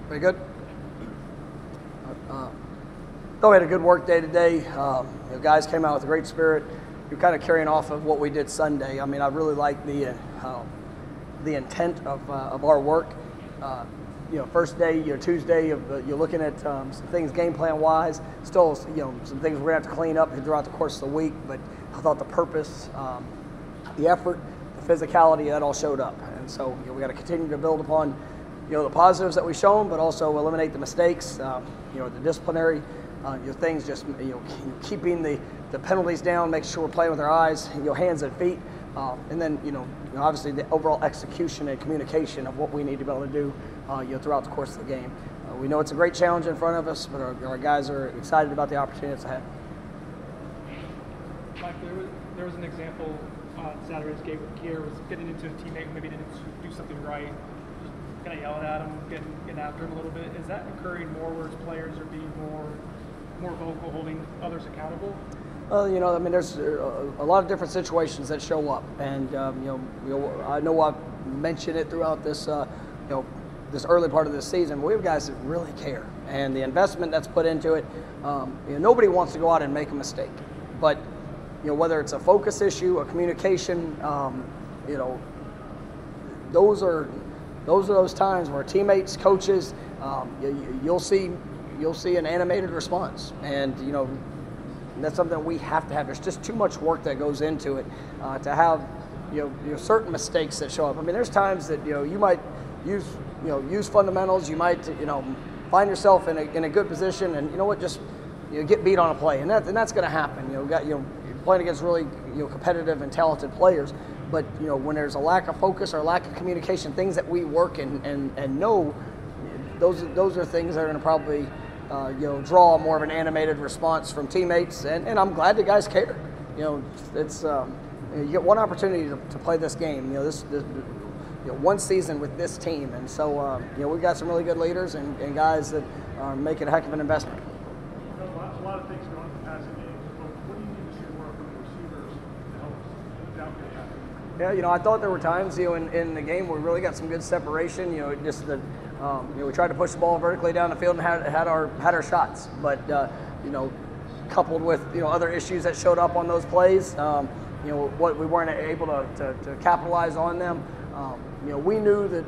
Very good. Thought we had a good work day today. Guys came out with a great spirit. You're kind of carrying off of what we did Sunday. I mean, I really like the intent of our work. First day, Tuesday, you're looking at some things game plan wise. Still, some things we're gonna have to clean up throughout the course of the week. But I thought the purpose, the effort, the physicality, that all showed up. And so we got to continue to build upon the positives that we've shown, but also eliminate the mistakes. The disciplinary things, just keeping the penalties down, making sure we're playing with our eyes, hands and feet, and then obviously the overall execution and communication of what we need to be able to do throughout the course of the game. We know it's a great challenge in front of us, but our guys are excited about the opportunities ahead. Mike, there was an example on Saturday's game with Kier was getting into a teammate who maybe didn't do something right, just kind of yelling at him, getting after him a little bit. Is that occurring more where know, are being more vocal, holding others accountable? Well, I mean, there's a lot of different situations that show up, and I know I've mentioned it throughout this, this early part of this season. But we have guys that really care, and the investment that's put into it. Nobody wants to go out and make a mistake, but whether it's a focus issue, a communication, those are those times where teammates, coaches, you'll see an animated response, and that's something we have to have. There's just too much work that goes into it to have certain mistakes that show up. I mean, there's times that you might use fundamentals. You might find yourself in a good position, and just get beat on a play, and that's going to happen. You're playing against really competitive and talented players. But when there's a lack of focus or lack of communication, things that we work and know, those are things that are going to probably draw more of an animated response from teammates, and I'm glad the guys care. It's you get one opportunity to play this game. This one season with this team, and so we've got some really good leaders and guys that are making a heck of an investment. A lot of things going on in the passing game. What do you need to see more from the receivers to help without getting happening? Yeah, I thought there were times, in the game where we really got some good separation. Just that, we tried to push the ball vertically down the field and had our shots, but coupled with other issues that showed up on those plays, what we weren't able to capitalize on them. We knew that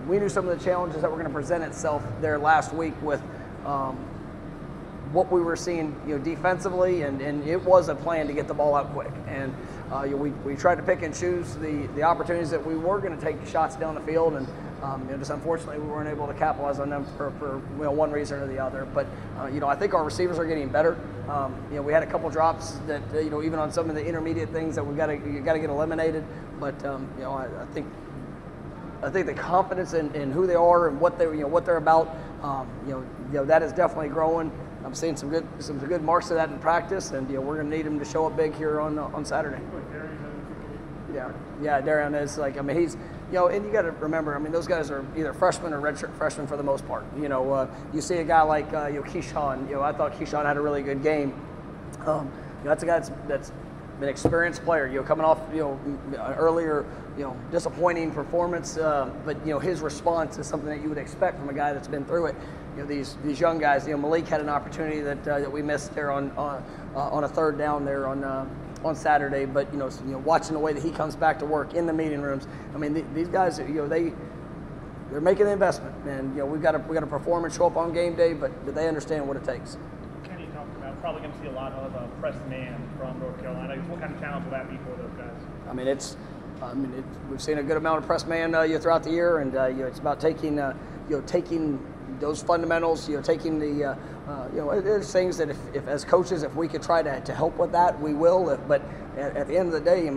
we knew some of the challenges that were going to present itself there last week with what we were seeing, defensively, and it was a plan to get the ball out quick. And we tried to pick and choose the opportunities that we were going to take shots down the field, and just unfortunately we weren't able to capitalize on them for one reason or the other. But I think our receivers are getting better. We had a couple drops that even on some of the intermediate things that you got to get eliminated. But I think the confidence in who they are and what they're about, that is definitely growing. I'm seeing some good marks of that in practice, and we're going to need him to show up big here on Saturday. Yeah, Darian is he's and you got to remember, those guys are either freshmen or redshirt freshmen for the most part. You see a guy like Keyshawn. I thought Keyshawn had a really good game. That's a guy that's an experienced player. Coming off earlier disappointing performance, but his response is something that you would expect from a guy that's been through it. These young guys. Malik had an opportunity that we missed there on a third down there on Saturday. But watching the way that he comes back to work in the meeting rooms. These guys, they're making the investment, and we've got to perform and show up on game day. But they understand what it takes. Kenny talked about probably going to see a lot of press man from North Carolina. What kind of challenge will that be for those guys? We've seen a good amount of press man throughout the year, and it's about taking those fundamentals, taking there's things that if as coaches, if we could try to help with that, we will. But at the end of the day,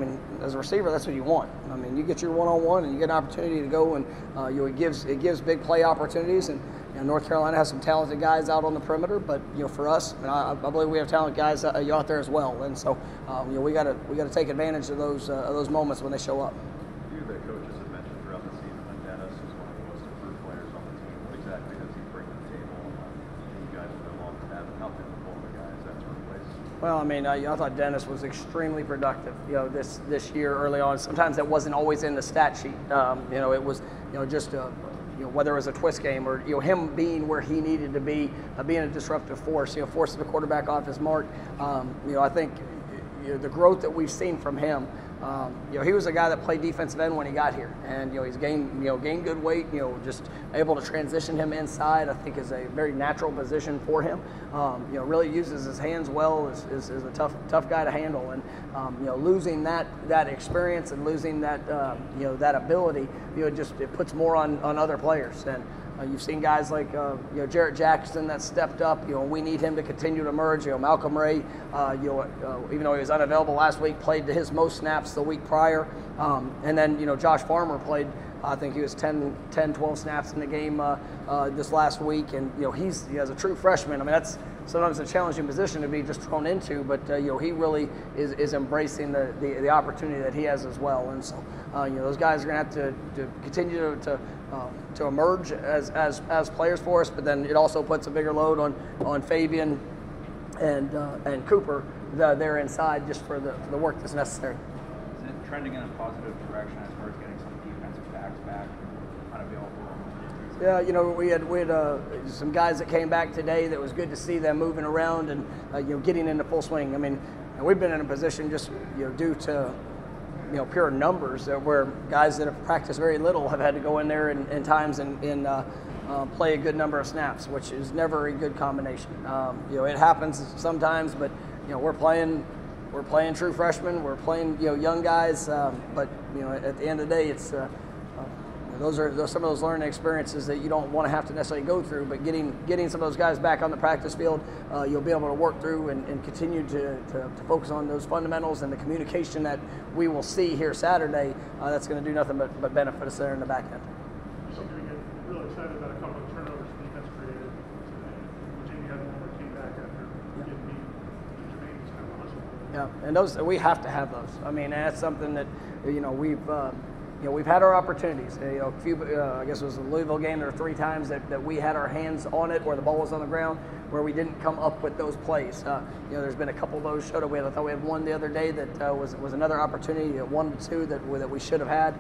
as a receiver, that's what you want. You get your one-on-one and you get an opportunity to go, and it gives big play opportunities. And North Carolina has some talented guys out on the perimeter, but for us, I believe we have talented guys out there as well. And so we got to take advantage of those moments when they show up. You, the coaches have mentioned throughout the season that Dennis is one of the most improved players on the team. What exactly does he bring to the table? You guys have been long to have, and how difficult the guys have to replace? Well, I thought Dennis was extremely productive. This year early on. Sometimes that wasn't always in the stat sheet. It was just whether it was a twist game or him being where he needed to be, being a disruptive force, forcing the quarterback off his mark. I think the growth that we've seen from him. He was a guy that played defensive end when he got here, and he's gained good weight. Just able to transition him inside, I think, is a very natural position for him. Really uses his hands well. Is a tough guy to handle, and losing that experience and losing that that ability, it puts more on other players. And you've seen guys like Jarrett Jackson that stepped up. We need him to continue to emerge. Malcolm Ray, even though he was unavailable last week, played his most snaps the week prior. And then Josh Farmer played. I think he was 12 snaps in the game this last week, and he's as a true freshman. I mean, that's sometimes a challenging position to be just thrown into, but he really is embracing the opportunity that he has as well. And so those guys are going to have to continue to emerge as players for us, but then it also puts a bigger load on Fabian and Cooper there inside just for the work that's necessary. Is it trending in a positive direction as far as getting some defensive backs back unavailable? Yeah, we had some guys that came back today that was good to see them moving around and getting into full swing. I mean, and we've been in a position just due to pure numbers where guys that have practiced very little have had to go in there in times and play a good number of snaps, which is never a good combination. It happens sometimes, but we're playing true freshmen, we're playing young guys, but at the end of the day, it's those are some of those learning experiences that you don't want to have to necessarily go through, but getting some of those guys back on the practice field, you'll be able to work through and continue to focus on those fundamentals and the communication that we will see here Saturday. That's going to do nothing but benefit us there in the back end. Something to get really excited about, a couple of turnovers the defense created today. Jamie had one where came back after getting beat. Jermaine was kind of hustling. Yeah, and those we have to have those. I mean, that's something that we've had our opportunities. I guess it was the Louisville game. There were 3 times that we had our hands on it, where the ball was on the ground, where we didn't come up with those plays. There's been a couple of those showed up. I thought we had one the other day that was another opportunity, 1 to 2 that we should have had.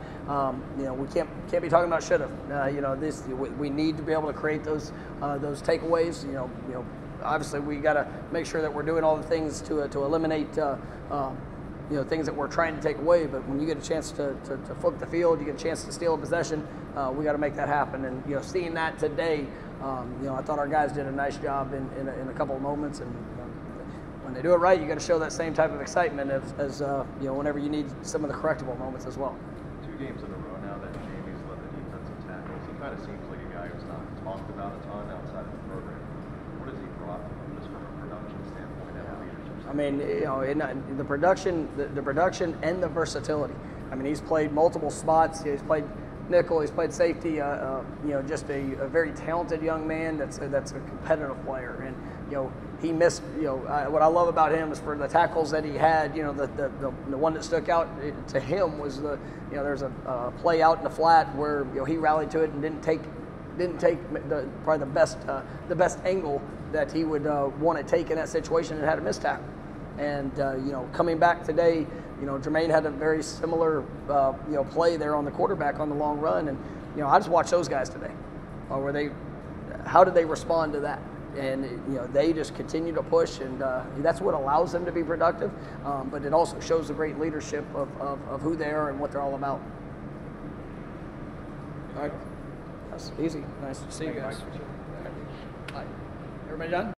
We can't be talking about should have. We need to be able to create those takeaways. Obviously we got to make sure that we're doing all the things to eliminate. Things that we're trying to take away, but when you get a chance to flip the field, you get a chance to steal a possession, we got to make that happen. And seeing that today, I thought our guys did a nice job in a couple of moments. And when they do it right, you got to show that same type of excitement as whenever you need some of the correctable moments as well. 2 games in a row now that Jamie's led the defensive tackles. He kind of seems like a guy who's not talked about a ton outside of the program. What has he brought just from a production standpoint and a leadership? I mean, in the production and the versatility. I mean, he's played multiple spots. He's played nickel. He's played safety. Just a very talented young man. That's a competitive player. And he missed. What I love about him is for the tackles that he had. The one that stuck out to him was there's a play out in the flat where he rallied to it and didn't take probably the best angle that he would want to take in that situation and had a missed tackle. And coming back today, Jermaine had a very similar play there on the quarterback on the long run, and I just watched those guys today. How did they respond to that? And they just continue to push, and that's what allows them to be productive. But it also shows the great leadership of who they are and what they're all about. All right, that's easy. Nice to see you guys. All right. Everybody done?